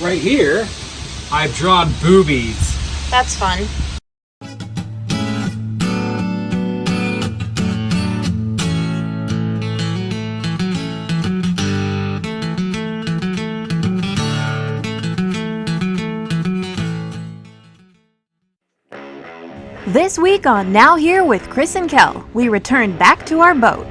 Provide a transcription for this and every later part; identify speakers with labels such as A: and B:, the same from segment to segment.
A: right here, I've drawn boobies.
B: That's fun. This week on Now Here with Chris and Kell, we return back to our boat.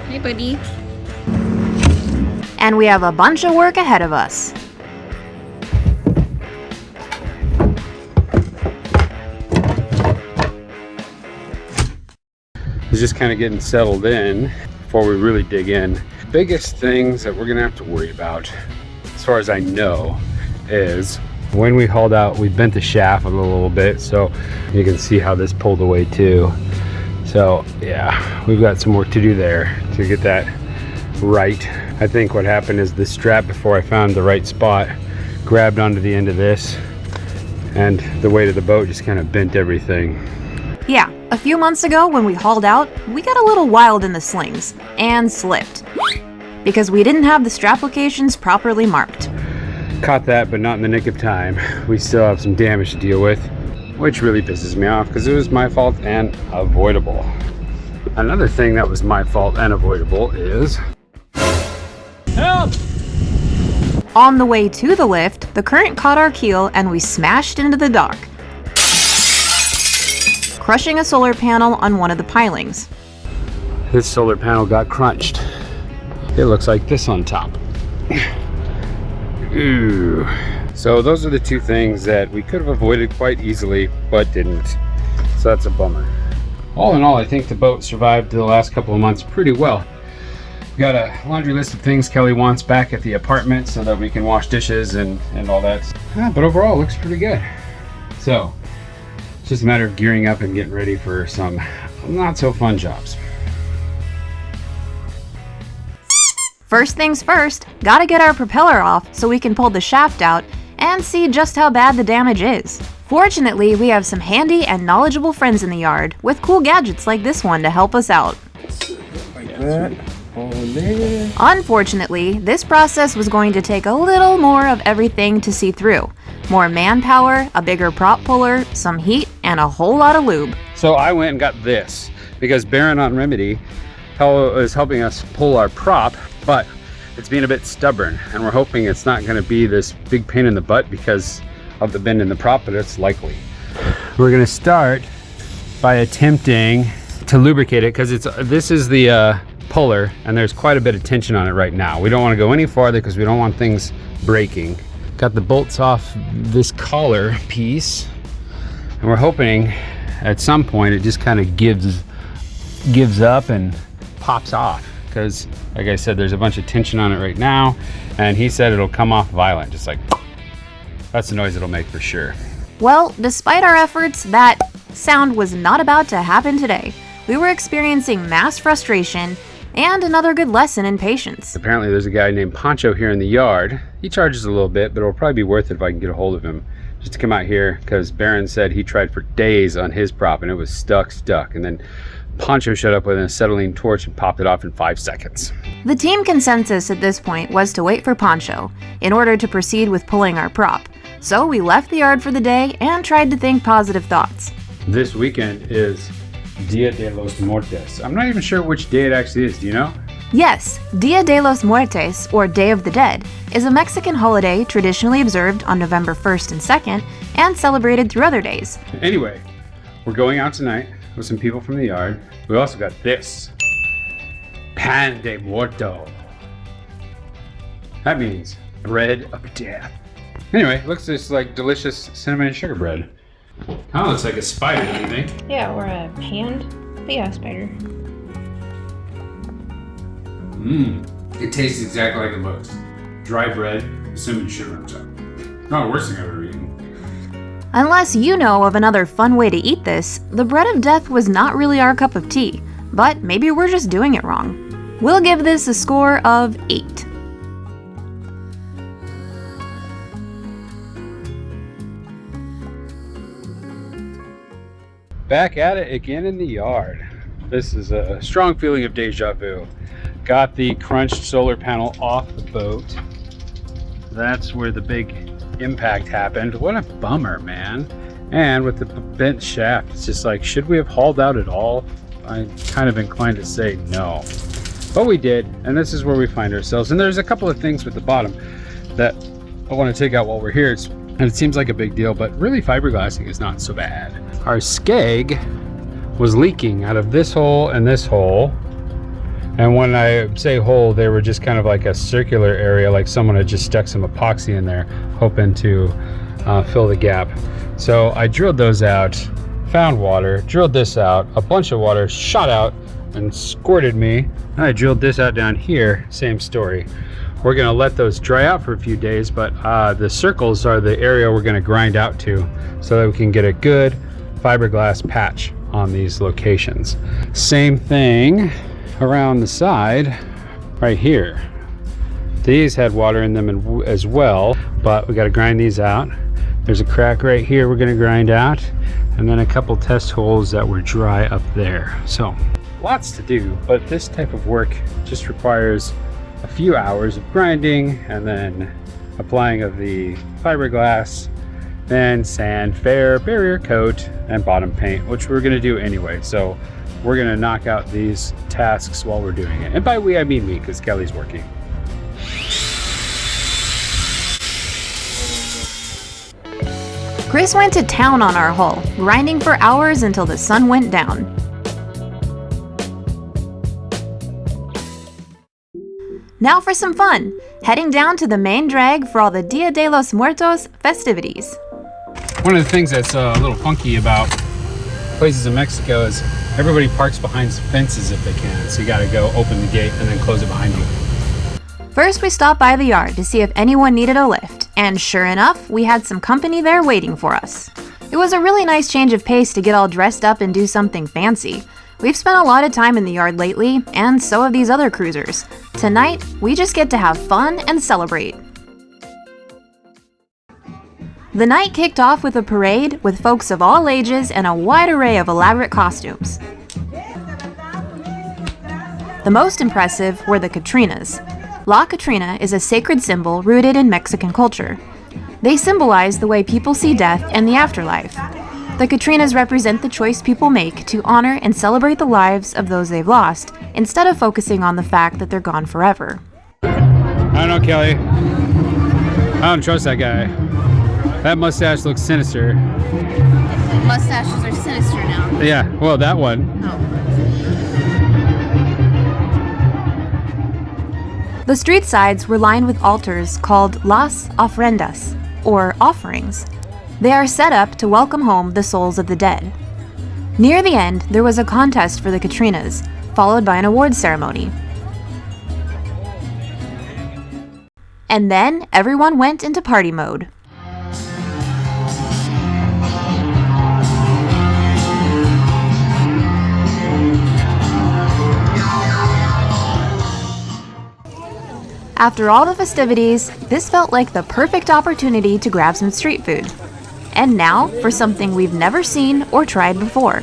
C: Hey, buddy.
B: And we have a bunch of work ahead of us.
A: It's just kind of getting settled in before we really dig in. Biggest things that we're gonna have to worry about, as far as I know, is when we hauled out, we bent the shaft a little bit, so you can see how this pulled away too. So yeah, we've got some work to do there to get that right. I think what happened is the strap, before I found the right spot, grabbed onto the end of this, and the weight of the boat just kind of bent everything.
B: Yeah, a few months ago when we hauled out, we got a little wild in the slings and slipped because we didn't have the strap locations properly marked.
A: Caught that, but not in the nick of time. We still have some damage to deal with, which really pisses me off because it was my fault and avoidable. Another thing that was my fault and avoidable is... help!
B: On the way to the lift, the current caught our keel and we smashed into the dock, crushing a solar panel on one of the pilings.
A: This solar panel got crunched. It looks like this on top. Ooh. So those are the two things that we could have avoided quite easily, but didn't. So that's a bummer. All in all, I think the boat survived the last couple of months pretty well. We got a laundry list of things Kelly wants back at the apartment so that we can wash dishes and all that. But overall, it looks pretty good. So it's just a matter of gearing up and getting ready for some not so fun jobs.
B: First things first, gotta get our propeller off so we can pull the shaft out and see just how bad the damage is. Fortunately, we have some handy and knowledgeable friends in the yard with cool gadgets like this one to help us out.
D: Like that. On there.
B: Unfortunately, this process was going to take a little more of everything to see through. More manpower, a bigger prop puller, some heat, and a whole lot of lube.
A: So I went and got this because Baron on Remedy is helping us pull our prop, but it's being a bit stubborn, and we're hoping it's not going to be this big pain in the butt because of the bend in the prop, but it's likely. We're going to start by attempting to lubricate it because this is the puller, and there's quite a bit of tension on it right now. We don't want to go any farther because we don't want things breaking. Got the bolts off this collar piece, and we're hoping at some point it just kind of gives up and pops off, because like I said, there's a bunch of tension on it right now, and he said it'll come off violent, just like that's the noise it'll make for sure.
B: Well, despite our efforts, that sound was not about to happen today. We were experiencing mass frustration and another good lesson in patience.
A: Apparently there's a guy named Poncho here in the yard. He charges a little bit, but it'll probably be worth it if I can get a hold of him just to come out here, because Baron said he tried for days on his prop and it was stuck, and then Poncho showed up with an acetylene torch and popped it off in 5 seconds.
B: The team consensus at this point was to wait for Poncho in order to proceed with pulling our prop. So we left the yard for the day and tried to think positive thoughts.
A: This weekend is Dia de los Muertos. I'm not even sure which day it actually is, do you know?
B: Yes, Dia de los Muertos, or Day of the Dead, is a Mexican holiday traditionally observed on November 1st and 2nd and celebrated through other days.
A: Anyway, we're going out tonight with some people from the yard. We also got this. Pan de Muerto. That means bread of death. Anyway, it looks just like delicious cinnamon and sugar bread. Kind of looks like a spider, don't you think?
C: Yeah, or a hand. But yeah, spider.
A: It tastes exactly like it looks. Dry bread with cinnamon and sugar on top. Not the worst thing I've ever eaten.
B: Unless you know of another fun way to eat this, the bread of death was not really our cup of tea, but maybe we're just doing it wrong. We'll give this a score of 8.
A: Back at it again in the yard. This is a strong feeling of deja vu. Got the crunched solar panel off the boat. that's where the big impact happened. What a bummer, man. And with the bent shaft, it's just like, should we have hauled out at all? I'm kind of inclined to say no. But we did, and this is where we find ourselves. And there's a couple of things with the bottom that I want to take out while we're here. And it seems like a big deal, but really fiberglassing is not so bad. Our skeg was leaking out of this hole and this hole. And when I say hole, they were just kind of like a circular area, like someone had just stuck some epoxy in there, hoping to fill the gap. So I drilled those out, found water, drilled this out, a bunch of water shot out and squirted me. And I drilled this out down here, same story. We're gonna let those dry out for a few days, but the circles are the area we're gonna grind out to so that we can get a good fiberglass patch on these locations. Same thing around the side right here. These had water in them as well, but we gotta grind these out. There's a crack right here we're gonna grind out, and then a couple test holes that were dry up there. So lots to do, but this type of work just requires a few hours of grinding and then applying of the fiberglass, then sand, fair barrier coat, and bottom paint, which we're gonna do anyway. So we're gonna knock out these tasks while we're doing it. And by we, I mean me, because Kelly's working.
B: Chris went to town on our hull, grinding for hours until the sun went down. Now for some fun, heading down to the main drag for all the Dia de los Muertos festivities.
A: One of the things that's a little funky about places in Mexico is everybody parks behind fences if they can. So you gotta go open the gate and then close it behind you.
B: First, we stopped by the yard to see if anyone needed a lift, and sure enough, we had some company there waiting for us. It was a really nice change of pace to get all dressed up and do something fancy. We've spent a lot of time in the yard lately, and so have these other cruisers. Tonight, we just get to have fun and celebrate. The night kicked off with a parade with folks of all ages and a wide array of elaborate costumes. The most impressive were the Catrinas. La Catrina is a sacred symbol rooted in Mexican culture. They symbolize the way people see death and the afterlife. The Catrinas represent the choice people make to honor and celebrate the lives of those they've lost, instead of focusing on the fact that they're gone forever.
A: I don't know, Kelly. I don't trust that guy. That mustache looks sinister.
C: Mustaches are sinister now.
A: Yeah, well, that one.
C: Oh.
B: The street sides were lined with altars called Las Ofrendas, or offerings. They are set up to welcome home the souls of the dead. Near the end, there was a contest for the Catrinas, followed by an awards ceremony. And then everyone went into party mode. After all the festivities, this felt like the perfect opportunity to grab some street food. And now for something we've never seen or tried before.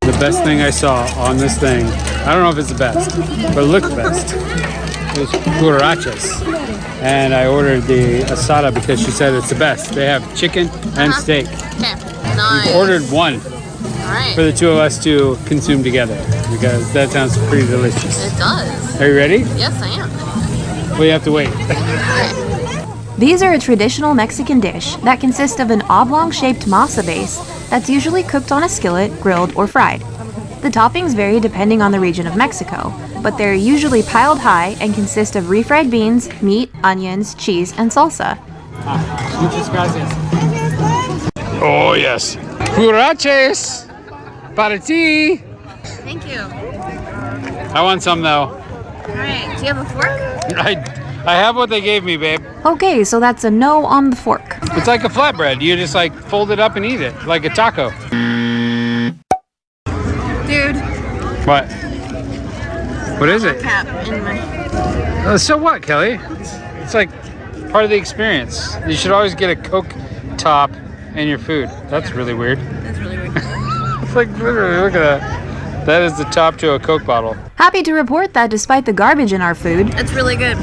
A: The best thing I saw on this thing, I don't know if it's the best, but it looked the best. It was Huraches. And I ordered the asada because she said it's the best. They have chicken and steak.
C: Okay. Nice.
A: We ordered one
C: Alright.
A: for the two of us to consume together because that sounds pretty delicious.
C: It does.
A: Are you ready?
C: Yes, I am.
A: Well, you have to wait.
B: These are a traditional Mexican dish that consists of an oblong-shaped masa base that's usually cooked on a skillet, grilled, or fried. The toppings vary depending on the region of Mexico, but they're usually piled high and consist of refried beans, meat, onions, cheese, and salsa.
A: Muchas gracias. Oh, yes. Huraches! Para ti!
C: Thank you.
A: I want some, though.
C: Alright, do you have a fork?
A: I have what they gave me, babe.
B: Okay, so that's a no on the fork.
A: It's like a flatbread. You just like fold it up and eat it, like a taco.
C: Dude.
A: What? What is it?
C: Cap in my...
A: So what, Kelly? It's like part of the experience. You should always get a Coke top in your food. That's really weird.
C: That's really weird.
A: It's like, literally, look at that. That is the top to a Coke bottle.
B: Happy to report that despite the garbage in our food,
C: It's really good.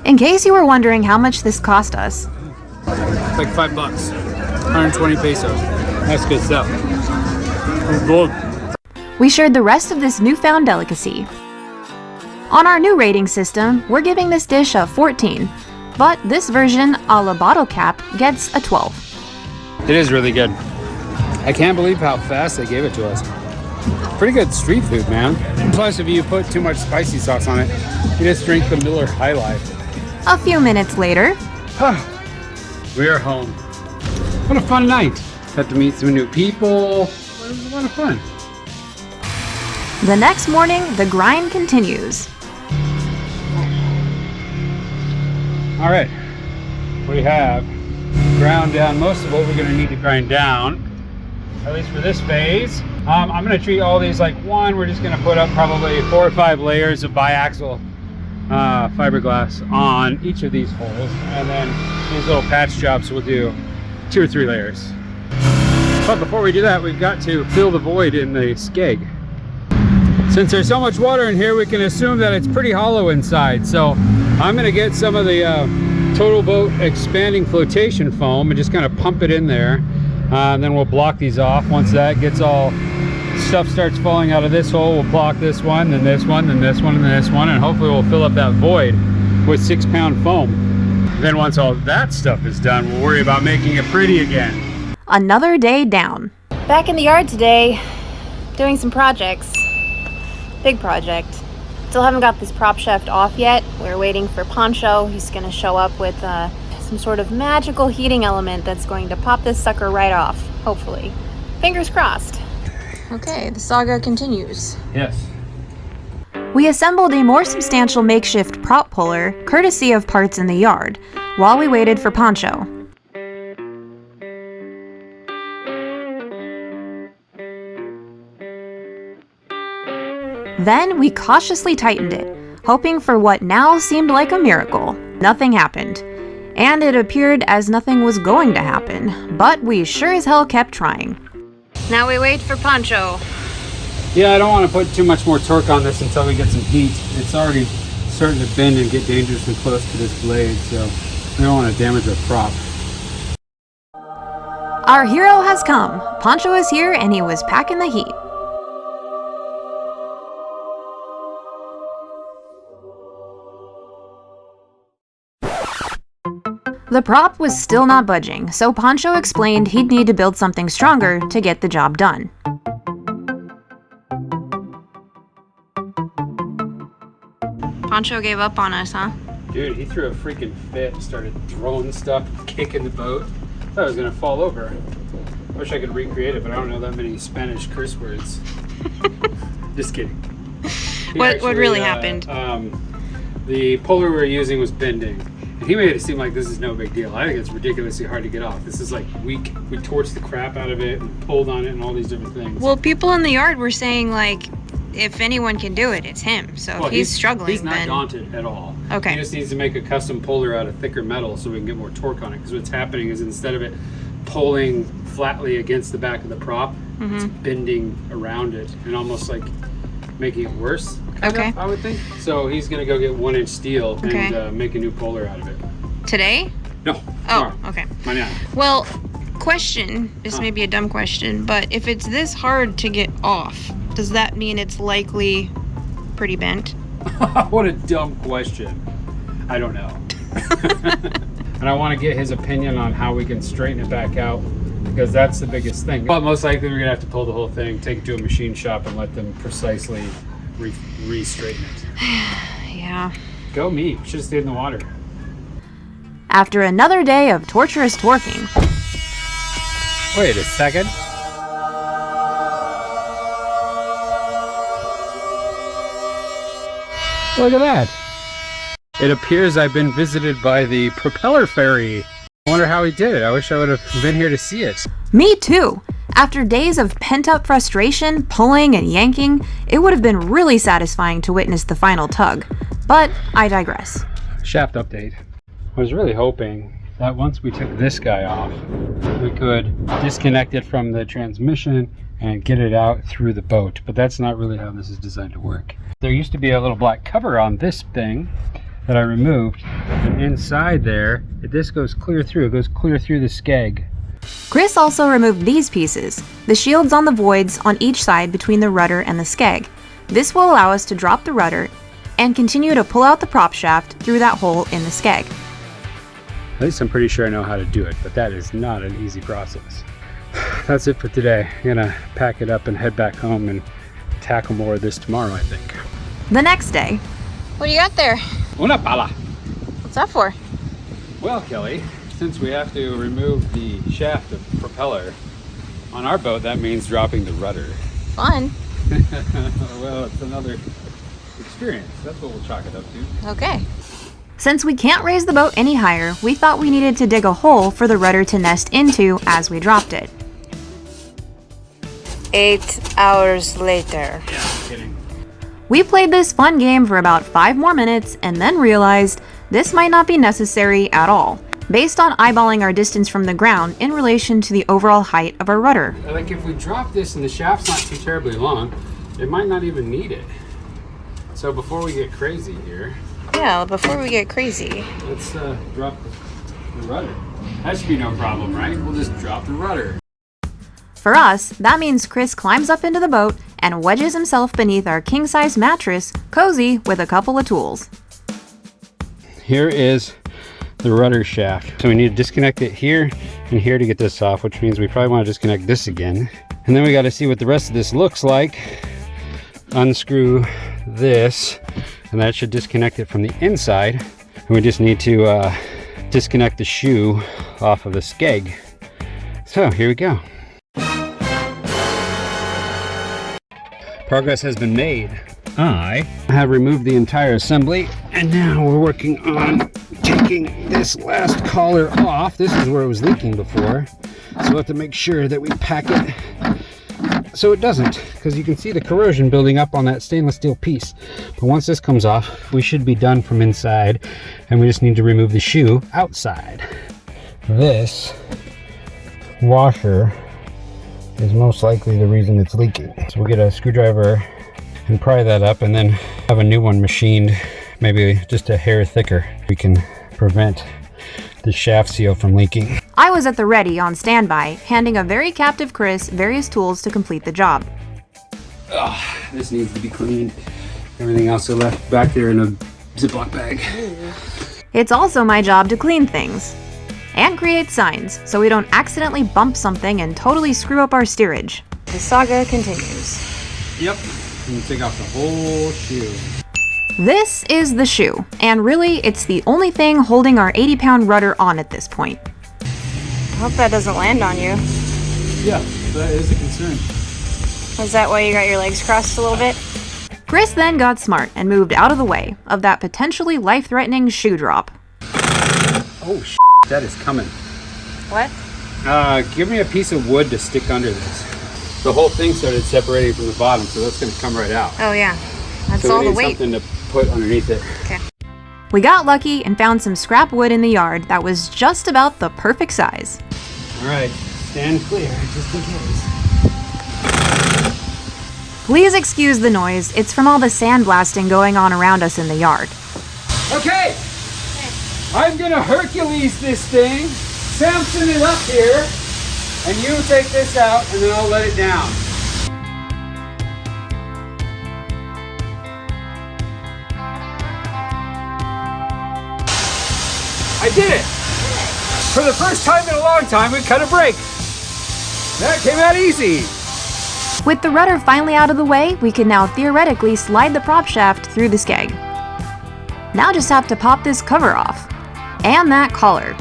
B: In case you were wondering how much this cost us,
A: Like $5, 120 pesos. That's good stuff. Good.
B: we shared the rest of this newfound delicacy. On our new rating system, we're giving this dish a 14, but this version, a la bottle cap, gets a 12.
A: It is really good. I can't believe how fast they gave it to us. Pretty good street food, man. Plus, if you put too much spicy sauce on it, you just drink the Miller High Life.
B: A few minutes later,
A: We are home. What a fun night. Got to meet some new people. It was a lot of fun.
B: the next morning, the grind continues.
A: All right, we have ground down most of what we're gonna need to grind down, at least for this phase. I'm gonna treat all these like one. We're just gonna put up probably 4 or 5 layers of biaxial fiberglass on each of these holes, and then these little patch jobs we'll do 2 or 3 layers. But before we do that, we've got to fill the void in the skeg. Since there's so much water in here, we can assume that it's pretty hollow inside. So I'm gonna get some of the Total Boat expanding flotation foam and just kind of pump it in there. And then we'll block these off. Once that gets all, stuff starts falling out of this hole, we'll block this one, then this one, then this one, and then this one, and hopefully we'll fill up that void with 6-pound foam. Then once all that stuff is done, we'll worry about making it pretty again.
B: Another day down.
C: Back in the yard today, doing some projects. Big project. Still haven't got this prop shaft off yet. We're waiting for Poncho. He's gonna show up with some sort of magical heating element that's going to pop this sucker right off, hopefully. Fingers crossed. Okay, the saga continues.
A: Yes.
B: We assembled a more substantial makeshift prop puller, courtesy of parts in the yard, while we waited for Poncho. Then we cautiously tightened it, hoping for what now seemed like a miracle. Nothing happened. And it appeared as nothing was going to happen, but we sure as hell kept trying.
C: Now we wait for Poncho.
A: Yeah, I don't want to put too much more torque on this until we get some heat. It's already starting to bend and get dangerously close to this blade, so we don't want to damage our prop.
B: Our hero has come. Poncho is here and he was packing the heat. The prop was still not budging, so Poncho explained he'd need to build something stronger to get the job done.
C: Poncho gave up on us, huh?
A: Dude, he threw a freaking fit, started throwing stuff, kicking the boat. I thought it was gonna fall over. I wish I could recreate it, but I don't know that many Spanish curse words. Just kidding.
C: What really happened?
A: The puller we were using was bending. And he made it seem like this is no big deal. I think it's ridiculously hard to get off. This is like weak. We torched the crap out of it and pulled on it and all these different things.
C: Well, people in the yard were saying, like, if anyone can do it, it's him. So
A: Well,
C: if he's struggling,
A: he's not
C: then...
A: daunted at all.
C: Okay.
A: He just needs to make a custom puller out of thicker metal so we can get more torque on it. Because what's happening is instead of it pulling flatly against the back of the prop, it's bending around it and almost like making it worse.
C: Okay.
A: I would think. So he's gonna go get 1-inch steel and make a new puller out of it.
C: Today?
A: No.
C: Oh,
A: Tomorrow.
C: okay.
A: Mañana.
C: Well, question. This may be a dumb question, but if it's this hard to get off, does that mean it's likely pretty bent?
A: What a dumb question. I don't know. And I want to get his opinion on how we can straighten it back out, because that's the biggest thing. But most likely we're gonna have to pull the whole thing, take it to a machine shop and let them precisely re-straighten it.
C: Yeah.
A: Go me. Should have stayed in the water.
B: After another day of torturous torquing,
A: Wait a second. Look at that. It appears I've been visited by the propeller fairy. I wonder how he did it. I wish I would have been here to see it.
B: me too! After days of pent-up frustration, pulling and yanking, it would have been really satisfying to witness the final tug. But I digress.
A: Shaft update. I was really hoping that once we took this guy off, we could disconnect it from the transmission and get it out through the boat, but that's not really how this is designed to work. There used to be a little black cover on this thing that I removed. And inside there, this goes clear through. It goes clear through the skeg.
B: Chris also removed these pieces, the shields on the voids on each side between the rudder and the skeg. This will allow us to drop the rudder and continue to pull out the prop shaft through that hole in the skeg.
A: At least I'm pretty sure I know how to do it, but that is not an easy process. That's it for today. I'm gonna pack it up and head back home and tackle more of this tomorrow, I think.
B: The next day.
C: What do you got there?
A: Una pala.
C: What's that for?
A: Well, Kelly, since we have to remove the shaft of propeller on our boat, that means dropping the rudder.
C: Fun.
A: Well, it's another experience. That's what we'll chalk it up to.
C: Okay.
B: Since we can't raise the boat any higher, we thought we needed to dig a hole for the rudder to nest into as we dropped it.
C: 8 hours later.
A: Yeah, I'm kidding.
B: We played this fun game for about 5 more minutes and then realized this might not be necessary at all, based on eyeballing our distance from the ground in relation to the overall height of our rudder.
A: Like if we drop this and the shaft's not too terribly long, it might not even need it. So before we get crazy here,
C: Yeah, before we get crazy.
A: let's drop the rudder. That should be no problem, right? We'll just drop the rudder.
B: For us, that means Chris climbs up into the boat and wedges himself beneath our king-size mattress, cozy with a couple of tools.
A: Here is the rudder shaft. So we need to disconnect it here and here to get this off, which means we probably want to disconnect this again. And then we got to see what the rest of this looks like. Unscrew this, and that should disconnect it from the inside. And we just need to disconnect the shoe off of the skeg. So here we go. Progress has been made. I have removed the entire assembly, and now we're working on taking this last collar off. This is where it was leaking before, so we'll have to make sure that we pack it so it doesn't, because you can see the corrosion building up on that stainless steel piece. But once this comes off, we should be done from inside, and we just need to remove the shoe outside. This washer is most likely the reason it's leaking. So we'll get a screwdriver and pry that up and then have a new one machined, maybe just a hair thicker. We can prevent the shaft seal from leaking.
B: I was at the ready on standby, handing a very captive Chris various tools to complete the job.
A: This needs to be cleaned. Everything else I left back there in a Ziploc bag.
B: It's also my job to clean things and create signs so we don't accidentally bump something and totally screw up our steerage.
C: The saga continues.
A: Yep. And take off the whole shoe.
B: This is the shoe, and really it's the only thing holding our 80-pound rudder on at this point.
C: I hope that doesn't land on you.
A: Yeah, that is a concern.
C: Is that why you got your legs crossed a little bit?
B: Chris then got smart and moved out of the way of that potentially life-threatening shoe drop.
A: Oh, that is coming.
C: What?
A: Give me a piece of wood to stick under this. The whole thing started separating from the bottom, so that's going to come right out.
C: Oh yeah, that's
A: So
C: all
A: we
C: the
A: need
C: weight.
A: something to put underneath it.
C: Okay.
B: We got lucky and found some scrap wood in the yard that was just about the perfect size.
A: All right, stand clear, just in case.
B: Please excuse the noise, it's from all the sandblasting going on around us in the yard.
A: Okay, I'm gonna Hercules this thing, Samson it up here, and you take this out, and then I'll let it down. I did it! For the first time in a long time, we cut a break. That came out easy.
B: With the rudder finally out of the way, we can now theoretically slide the prop shaft through the skeg. Now just have to pop this cover off. And that collar.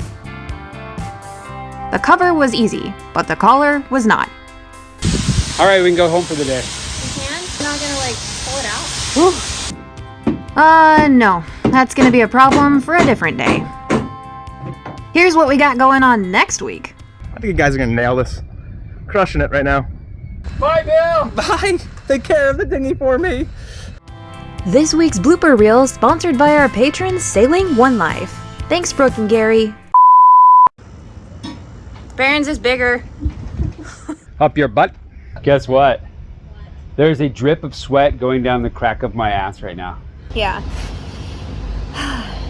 B: The cover was easy, but the collar was not.
A: All right, we can go home for the day.
C: You can? You're not gonna like pull it out?
B: No. That's gonna be a problem for a different day. Here's what we got going on next week.
D: I think you guys are gonna nail this. Crushing it right now.
A: Bye, Bill.
D: Bye! Take care of the dinghy for me.
B: This week's blooper reel sponsored by our patrons Sailing One Life. Thanks, Brooke and Gary.
C: Barron's is bigger.
A: Up your butt. Guess what? There's a drip of sweat going down the crack of my ass right now.
C: Yeah.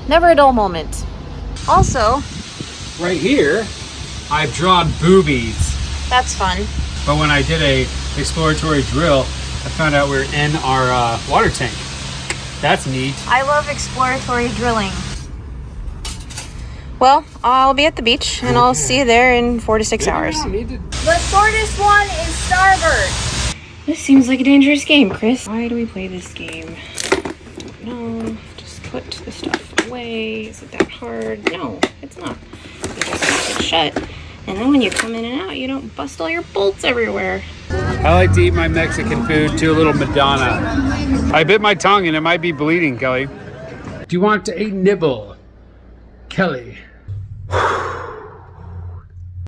C: Never a dull moment. Also,
A: Right here, I've drawn boobies.
C: that's fun.
A: But when I did a exploratory drill, I found out we're in our water tank. That's neat.
C: I love exploratory drilling. Well, I'll be at the beach, and I'll see you there in 4 to 6 hours. The shortest one is starboard. This seems like a dangerous game, Chris. Why do we play this game? No, just put the stuff away. Is it that hard? No, it's not. You just keep it shut. And then when you come in and out, you don't bust all your bolts everywhere.
A: I like to eat my Mexican food to a little Madonna. I bit my tongue and it might be bleeding, Kelly. Do you want a nibble, Kelly?